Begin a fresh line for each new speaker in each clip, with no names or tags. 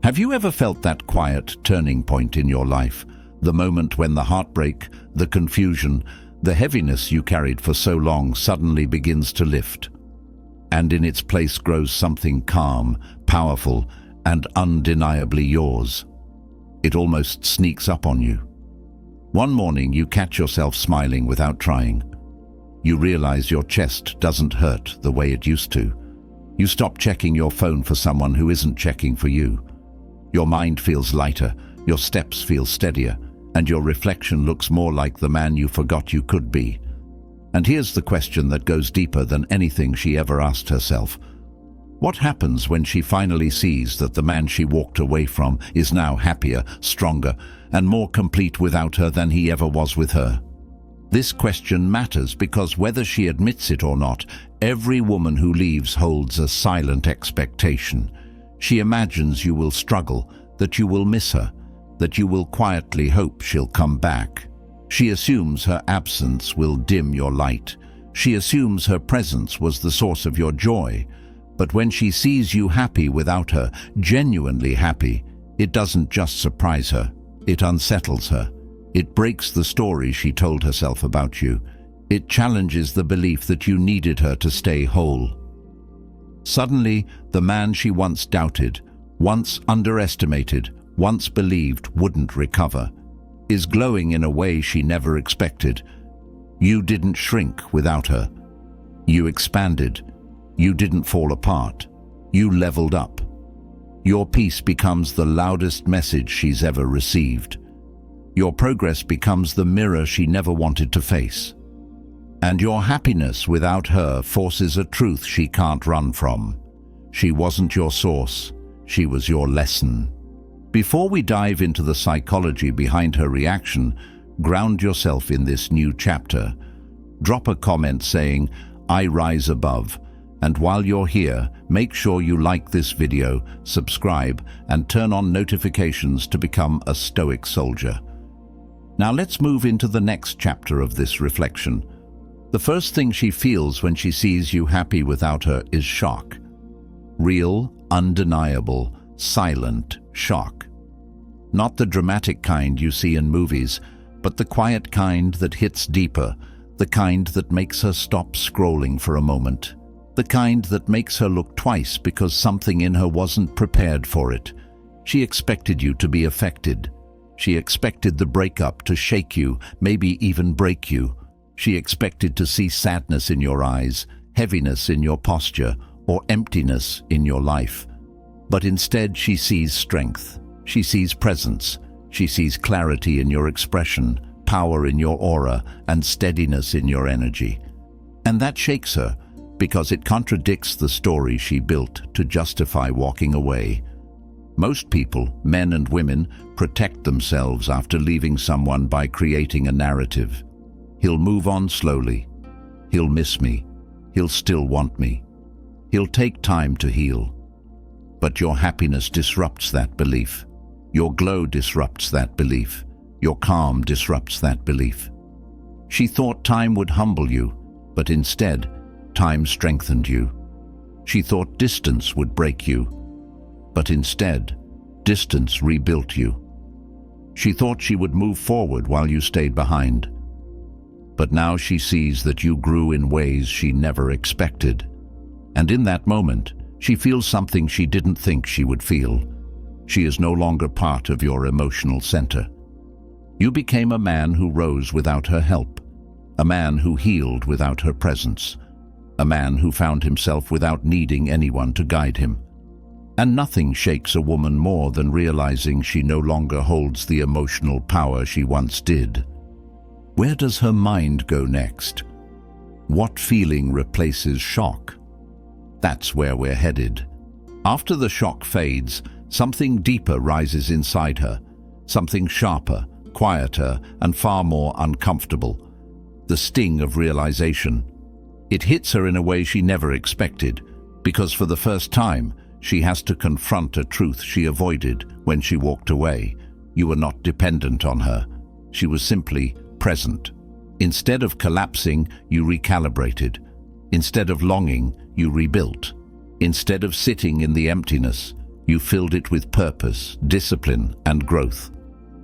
Have you ever felt that quiet turning point in your life? The moment when the heartbreak, the confusion, the heaviness you carried for so long suddenly begins to lift, and in its place grows something calm, powerful, and undeniably yours. It almost sneaks up on you. One morning you catch yourself smiling without trying. You realize your chest doesn't hurt the way it used to. You stop checking your phone for someone who isn't checking for you. Your mind feels lighter, your steps feel steadier, and your reflection looks more like the man you forgot you could be. And here's the question that goes deeper than anything she ever asked herself. What happens when she finally sees that the man she walked away from is now happier, stronger, and more complete without her than he ever was with her? This question matters because whether she admits it or not, every woman who leaves holds a silent expectation. She imagines you will struggle, that you will miss her, that you will quietly hope she'll come back. She assumes her absence will dim your light. She assumes her presence was the source of your joy. But when she sees you happy without her, genuinely happy, it doesn't just surprise her, it unsettles her. It breaks the story she told herself about you. It challenges the belief that you needed her to stay whole. Suddenly, the man she once doubted, once underestimated, once believed wouldn't recover, is glowing in a way she never expected. You didn't shrink without her. You expanded. You didn't fall apart. You leveled up. Your peace becomes the loudest message she's ever received. Your progress becomes the mirror she never wanted to face. And your happiness without her forces a truth she can't run from. She wasn't your source. She was your lesson. Before we dive into the psychology behind her reaction, ground yourself in this new chapter. Drop a comment saying, "I rise above." And while you're here, make sure you like this video, subscribe, and turn on notifications to become a Stoic soldier. Now let's move into the next chapter of this reflection. The first thing she feels when she sees you happy without her is shock. Real, undeniable, silent shock. Not the dramatic kind you see in movies, but the quiet kind that hits deeper, the kind that makes her stop scrolling for a moment. The kind that makes her look twice because something in her wasn't prepared for it. She expected you to be affected. She expected the breakup to shake you, maybe even break you. She expected to see sadness in your eyes, heaviness in your posture, or emptiness in your life. But instead she sees strength. She sees presence. She sees clarity in your expression, power in your aura, and steadiness in your energy. And that shakes her, because it contradicts the story she built to justify walking away. Most people, men and women, protect themselves after leaving someone by creating a narrative. He'll move on slowly. He'll miss me. He'll still want me. He'll take time to heal. But your happiness disrupts that belief. Your glow disrupts that belief. Your calm disrupts that belief. She thought time would humble you, but instead, time strengthened you. She thought distance would break you, but instead, distance rebuilt you. She thought she would move forward while you stayed behind. But now she sees that you grew in ways she never expected. And in that moment, she feels something she didn't think she would feel. She is no longer part of your emotional center. You became a man who rose without her help, a man who healed without her presence, a man who found himself without needing anyone to guide him. And nothing shakes a woman more than realizing she no longer holds the emotional power she once did. Where does her mind go next? What feeling replaces shock? That's where we're headed. After the shock fades, something deeper rises inside her, something sharper, quieter, and far more uncomfortable. The sting of realization. It hits her in a way she never expected, because for the first time, she has to confront a truth she avoided when she walked away. You were not dependent on her. She was simply present. Instead of collapsing, you recalibrated. Instead of longing, you rebuilt. Instead of sitting in the emptiness, You filled it with purpose, discipline, and growth.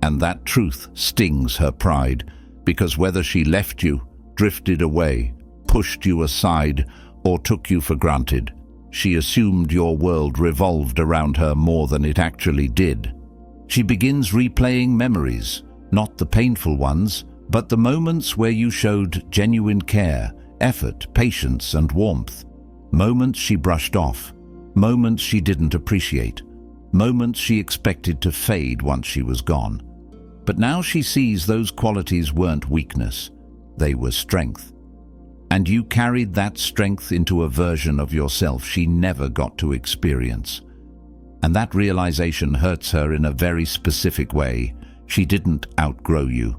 And that truth stings her pride, because whether she left you, drifted away, pushed you aside, or took you for granted, she assumed your world revolved around her more than it actually did. She begins replaying memories, not the painful ones, but the moments where you showed genuine care, effort, patience, and warmth. Moments she brushed off, moments she didn't appreciate, moments she expected to fade once she was gone. But now she sees those qualities weren't weakness, they were strength. And you carried that strength into a version of yourself she never got to experience. And that realization hurts her in a very specific way. She didn't outgrow you.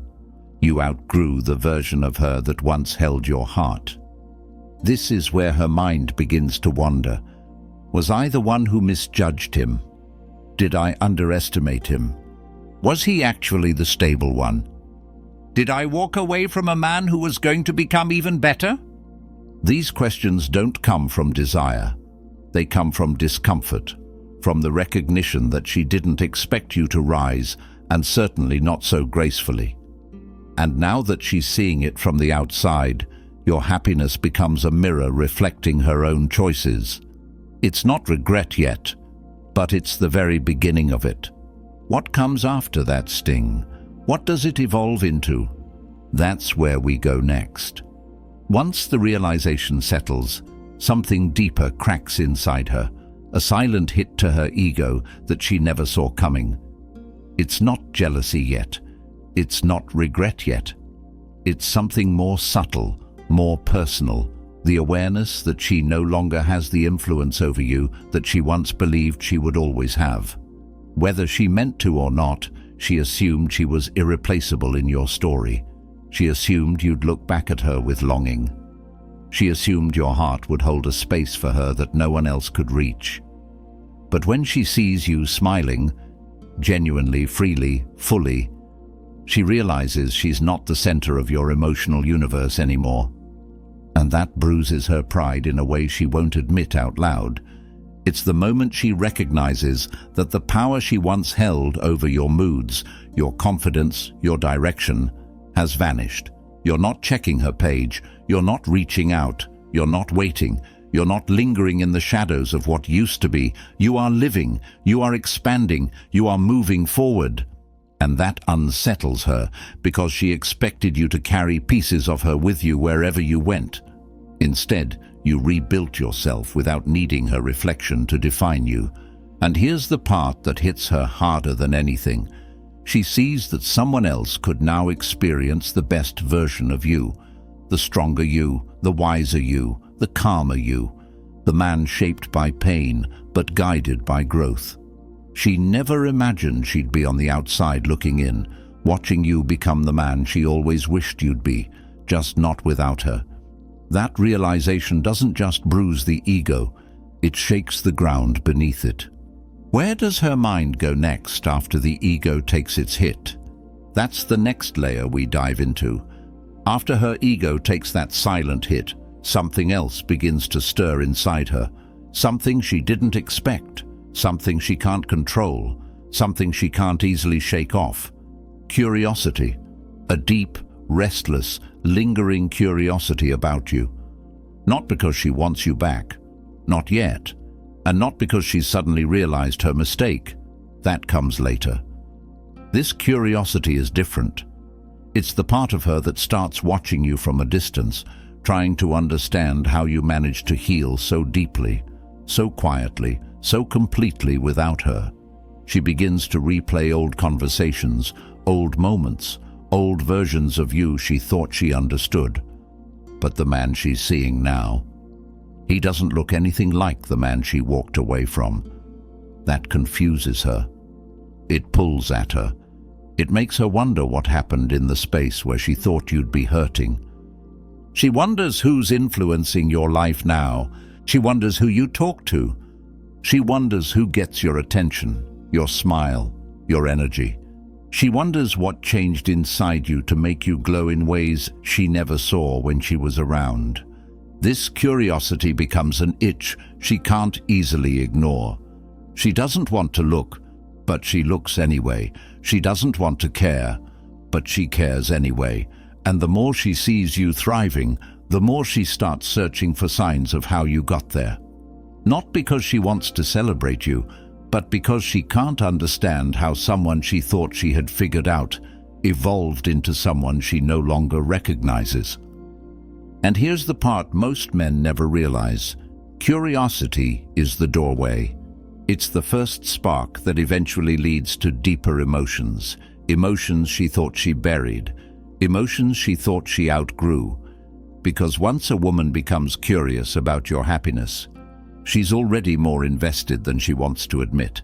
You outgrew the version of her that once held your heart. This is where her mind begins to wander. Was I the one who misjudged him? Did I underestimate him? Was he actually the stable one? Did I walk away from a man who was going to become even better? These questions don't come from desire. They come from discomfort, from the recognition that she didn't expect you to rise, and certainly not so gracefully. And now that she's seeing it from the outside, your happiness becomes a mirror reflecting her own choices. It's not regret yet, but it's the very beginning of it. What comes after that sting? What does it evolve into? That's where we go next. Once the realization settles, something deeper cracks inside her, a silent hit to her ego that she never saw coming. It's not jealousy yet. It's not regret yet. It's something more subtle, more personal, the awareness that she no longer has the influence over you that she once believed she would always have. Whether she meant to or not, she assumed she was irreplaceable in your story. She assumed you'd look back at her with longing. She assumed your heart would hold a space for her that no one else could reach. But when she sees you smiling, genuinely, freely, fully, she realizes she's not the center of your emotional universe anymore. And that bruises her pride in a way she won't admit out loud. It's the moment she recognizes that the power she once held over your moods, your confidence, your direction, has vanished. You're not checking her page, you're not reaching out, you're not waiting, you're not lingering in the shadows of what used to be. You are living, you are expanding, you are moving forward. And that unsettles her, because she expected you to carry pieces of her with you wherever you went. Instead, you rebuilt yourself without needing her reflection to define you. And here's the part that hits her harder than anything. She sees that someone else could now experience the best version of you, the stronger you, the wiser you, the calmer you, the man shaped by pain but guided by growth. She never imagined she'd be on the outside looking in, watching you become the man she always wished you'd be, just not without her. That realization doesn't just bruise the ego, it shakes the ground beneath it. Where does her mind go next after the ego takes its hit? That's the next layer we dive into. After her ego takes that silent hit, something else begins to stir inside her, something she didn't expect, something she can't control, something she can't easily shake off. Curiosity, a deep, restless, lingering curiosity about you. Not because she wants you back, not yet, and not because she's suddenly realized her mistake. That comes later. This curiosity is different. It's the part of her that starts watching you from a distance, trying to understand how you managed to heal so deeply, so quietly, so completely without her. She begins to replay old conversations, old moments, old versions of you she thought she understood. But the man she's seeing now, he doesn't look anything like the man she walked away from. That confuses her. It pulls at her. It makes her wonder what happened in the space where she thought you'd be hurting. She wonders who's influencing your life now. She wonders who you talk to. She wonders who gets your attention, your smile, your energy. She wonders what changed inside you to make you glow in ways she never saw when she was around. This curiosity becomes an itch she can't easily ignore. She doesn't want to look, but she looks anyway. She doesn't want to care, but she cares anyway. And the more she sees you thriving, the more she starts searching for signs of how you got there. Not because she wants to celebrate you, but because she can't understand how someone she thought she had figured out evolved into someone she no longer recognizes. And here's the part most men never realize. Curiosity is the doorway. It's the first spark that eventually leads to deeper emotions. Emotions she thought she buried. Emotions she thought she outgrew. Because once a woman becomes curious about your happiness, she's already more invested than she wants to admit.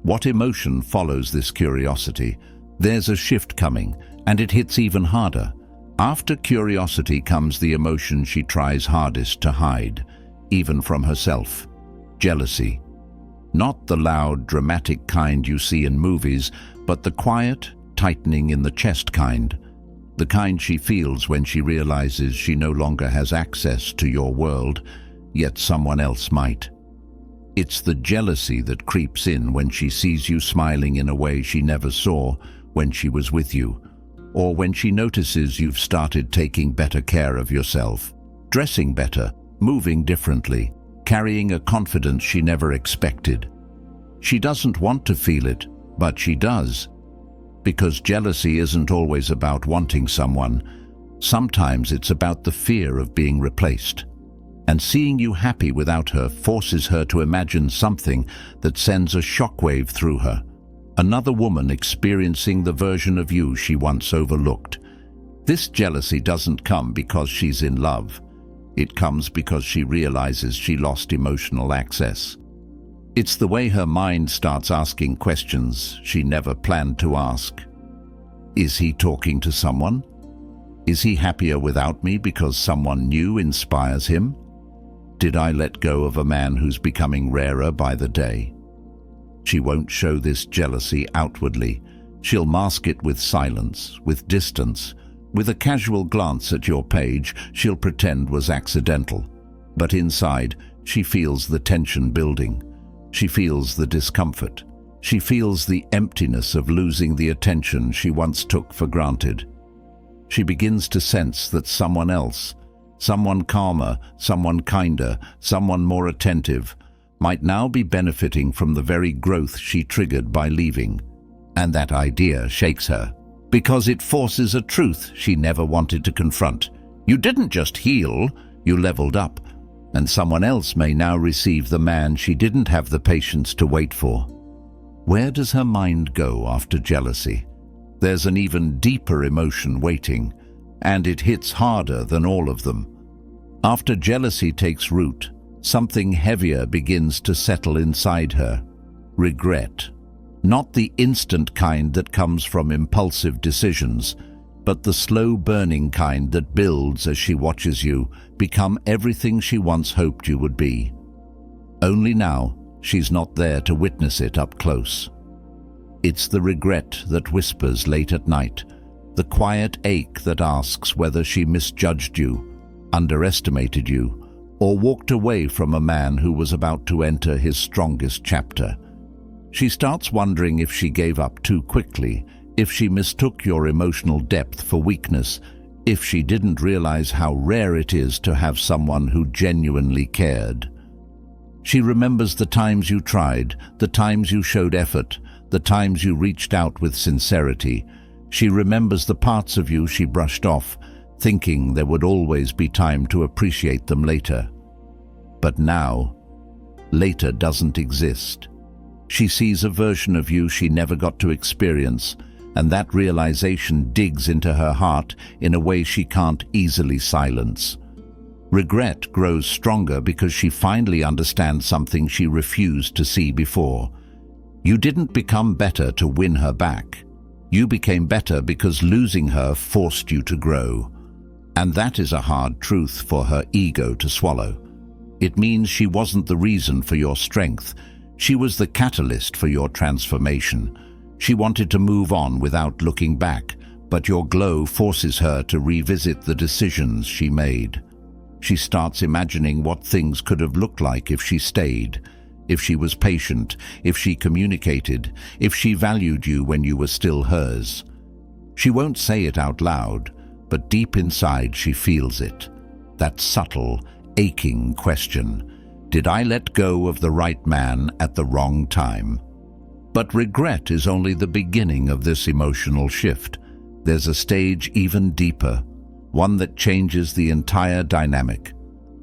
What emotion follows this curiosity? There's a shift coming, and it hits even harder. After curiosity comes the emotion she tries hardest to hide, even from herself: jealousy. Not the loud, dramatic kind you see in movies, but the quiet, tightening in the chest kind. The kind she feels when she realizes she no longer has access to your world, yet someone else might. It's the jealousy that creeps in when she sees you smiling in a way she never saw when she was with you, or when she notices you've started taking better care of yourself, dressing better, moving differently, carrying a confidence she never expected. She doesn't want to feel it, but she does. Because jealousy isn't always about wanting someone. Sometimes it's about the fear of being replaced. And seeing you happy without her forces her to imagine something that sends a shockwave through her. Another woman experiencing the version of you she once overlooked. This jealousy doesn't come because she's in love. It comes because she realizes she lost emotional access. It's the way her mind starts asking questions she never planned to ask. Is he talking to someone? Is he happier without me because someone new inspires him? Did I let go of a man who's becoming rarer by the day? She won't show this jealousy outwardly. She'll mask it with silence, with distance. With a casual glance at your page, she'll pretend was accidental. But inside, she feels the tension building. She feels the discomfort. She feels the emptiness of losing the attention she once took for granted. She begins to sense that someone else, someone calmer, someone kinder, someone more attentive, might now be benefiting from the very growth she triggered by leaving. And that idea shakes her, because it forces a truth she never wanted to confront. You didn't just heal, you leveled up, and someone else may now receive the man she didn't have the patience to wait for. Where does her mind go after jealousy? There's an even deeper emotion waiting, and it hits harder than all of them. After jealousy takes root, something heavier begins to settle inside her. Regret. Not the instant kind that comes from impulsive decisions, but the slow-burning kind that builds as she watches you become everything she once hoped you would be. Only now, she's not there to witness it up close. It's the regret that whispers late at night, the quiet ache that asks whether she misjudged you, underestimated you, or walked away from a man who was about to enter his strongest chapter. She starts wondering if she gave up too quickly, if she mistook your emotional depth for weakness, if she didn't realize how rare it is to have someone who genuinely cared. She remembers the times you tried, the times you showed effort, the times you reached out with sincerity. She remembers the parts of you she brushed off, thinking there would always be time to appreciate them later. But now, later doesn't exist. She sees a version of you she never got to experience, and that realization digs into her heart in a way she can't easily silence. Regret grows stronger because she finally understands something she refused to see before. You didn't become better to win her back. You became better because losing her forced you to grow. And that is a hard truth for her ego to swallow. It means she wasn't the reason for your strength. She was the catalyst for your transformation. She wanted to move on without looking back, but your glow forces her to revisit the decisions she made. She starts imagining what things could have looked like if she stayed, if she was patient, if she communicated, if she valued you when you were still hers. She won't say it out loud, but deep inside she feels it. That subtle, aching question. Did I let go of the right man at the wrong time? But regret is only the beginning of this emotional shift. There's a stage even deeper, one that changes the entire dynamic.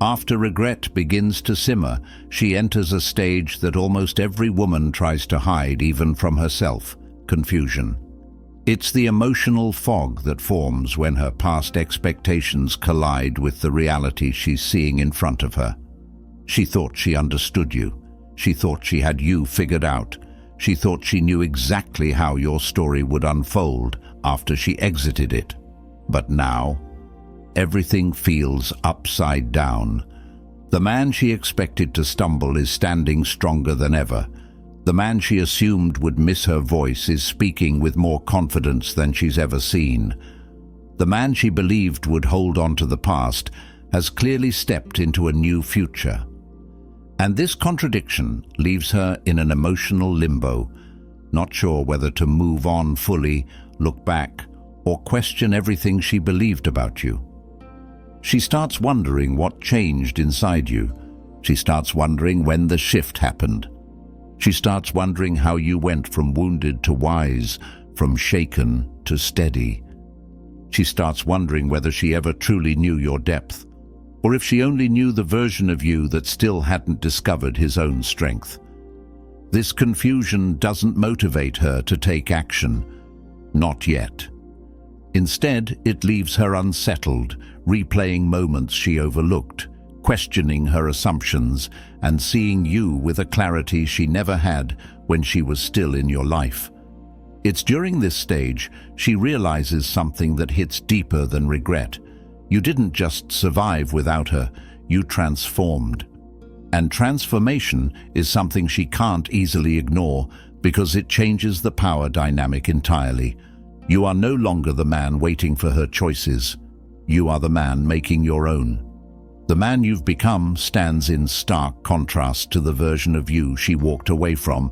After regret begins to simmer, she enters a stage that almost every woman tries to hide even from herself: confusion. It's the emotional fog that forms when her past expectations collide with the reality she's seeing in front of her. She thought she understood you. She thought she had you figured out. She thought she knew exactly how your story would unfold after she exited it. But now, everything feels upside down. The man she expected to stumble is standing stronger than ever. The man she assumed would miss her voice is speaking with more confidence than she's ever seen. The man she believed would hold on to the past has clearly stepped into a new future. And this contradiction leaves her in an emotional limbo, not sure whether to move on fully, look back, or question everything she believed about you. She starts wondering what changed inside you. She starts wondering when the shift happened. She starts wondering how you went from wounded to wise, from shaken to steady. She starts wondering whether she ever truly knew your depth, or if she only knew the version of you that still hadn't discovered his own strength. This confusion doesn't motivate her to take action. Not yet. Instead, it leaves her unsettled, replaying moments she overlooked, questioning her assumptions, and seeing you with a clarity she never had when she was still in your life. It's during this stage she realizes something that hits deeper than regret. You didn't just survive without her, you transformed. And transformation is something she can't easily ignore because it changes the power dynamic entirely. You are no longer the man waiting for her choices. You are the man making your own. The man you've become stands in stark contrast to the version of you she walked away from,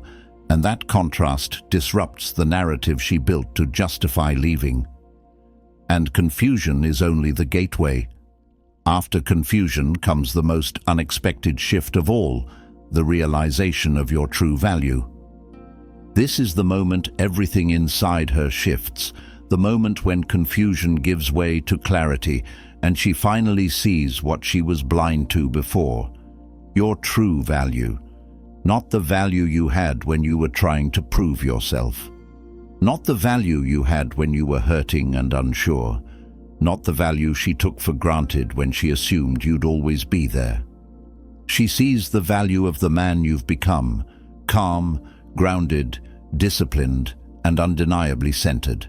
and that contrast disrupts the narrative she built to justify leaving. And confusion is only the gateway. After confusion comes the most unexpected shift of all, the realization of your true value. This is the moment everything inside her shifts, the moment when confusion gives way to clarity, and she finally sees what she was blind to before. Your true value. Not the value you had when you were trying to prove yourself. Not the value you had when you were hurting and unsure. Not the value she took for granted when she assumed you'd always be there. She sees the value of the man you've become, calm, grounded, disciplined, and undeniably centered.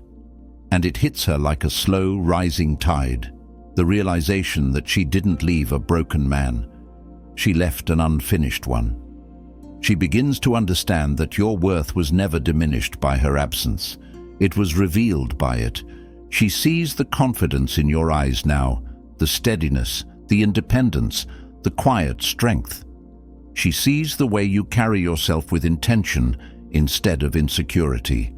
And it hits her like a slow, rising tide, the realization that she didn't leave a broken man. She left an unfinished one. She begins to understand that your worth was never diminished by her absence. It was revealed by it. She sees the confidence in your eyes now, the steadiness, the independence, the quiet strength. She sees the way you carry yourself with intention instead of insecurity.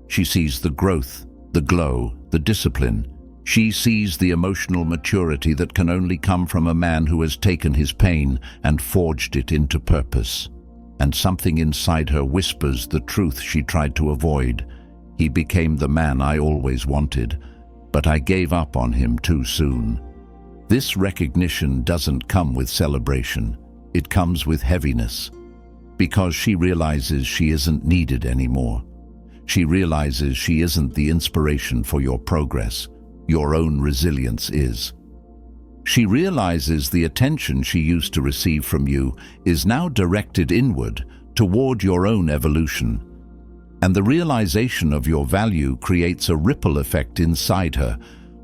She sees the growth, the glow, the discipline. She sees the emotional maturity that can only come from a man who has taken his pain and forged it into purpose. And something inside her whispers the truth she tried to avoid. He became the man I always wanted, but I gave up on him too soon. This recognition doesn't come with celebration. It comes with heaviness, because she realizes she isn't needed anymore. She realizes she isn't the inspiration for your progress. Your own resilience is. She realizes the attention she used to receive from you is now directed inward, toward your own evolution. And the realization of your value creates a ripple effect inside her,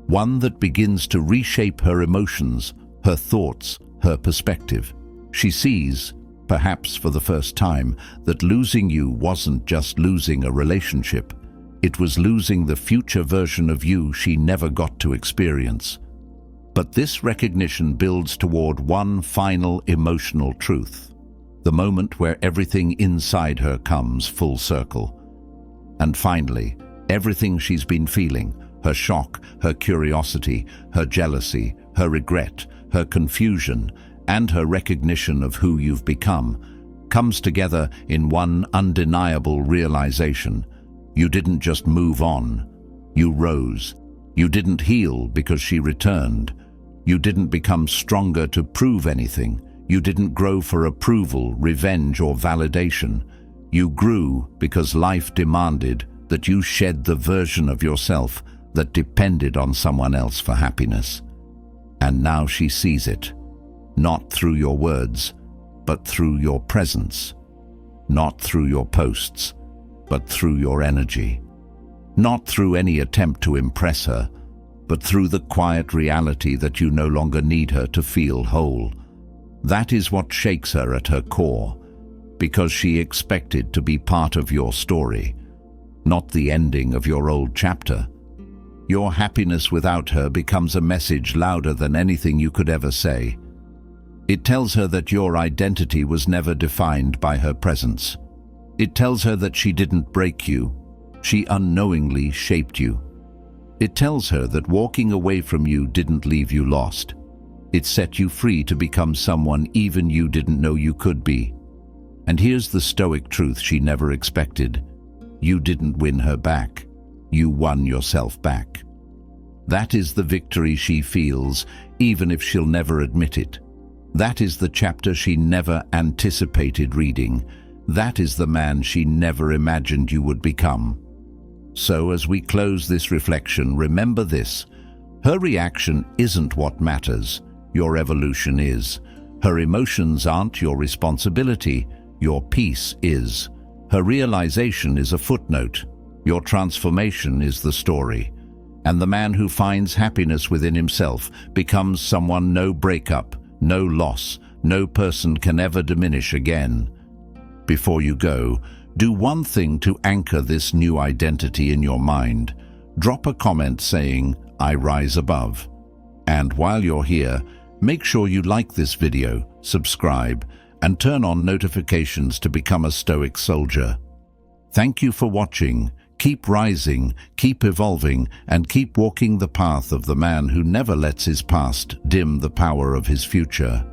one that begins to reshape her emotions, her thoughts, her perspective. She sees, perhaps for the first time, that losing you wasn't just losing a relationship. It was losing the future version of you she never got to experience. But this recognition builds toward one final emotional truth. the moment where everything inside her comes full circle. And finally, everything she's been feeling, her shock, her curiosity, her jealousy, her regret, her confusion, and her recognition of who you've become, comes together in one undeniable realization. You didn't just move on, you rose. You didn't heal because she returned. You didn't become stronger to prove anything. You didn't grow for approval, revenge, or validation. You grew because life demanded that you shed the version of yourself that depended on someone else for happiness. And now she sees it, not through your words, but through your presence. Not through your posts, but through your energy. Not through any attempt to impress her, but through the quiet reality that you no longer need her to feel whole. That is what shakes her at her core, because she expected to be part of your story, not the ending of your old chapter. Your happiness without her becomes a message louder than anything you could ever say. It tells her that your identity was never defined by her presence. It tells her that she didn't break you. She unknowingly shaped you. It tells her that walking away from you didn't leave you lost. It set you free to become someone even you didn't know you could be. And here's the Stoic truth she never expected. You didn't win her back. You won yourself back. That is the victory she feels, even if she'll never admit it. That is the chapter she never anticipated reading. That is the man she never imagined you would become. So as we close this reflection, remember this. Her reaction isn't what matters. Your evolution is. Her emotions aren't your responsibility. Your peace is. Her realization is a footnote. Your transformation is the story. And the man who finds happiness within himself becomes someone no breakup, no loss, no person can ever diminish again. Before you go, do one thing to anchor this new identity in your mind. Drop a comment saying, "I rise above." And while you're here, make sure you like this video, subscribe, and turn on notifications to become a Stoic soldier. Thank you for watching. Keep rising, keep evolving, and keep walking the path of the man who never lets his past dim the power of his future.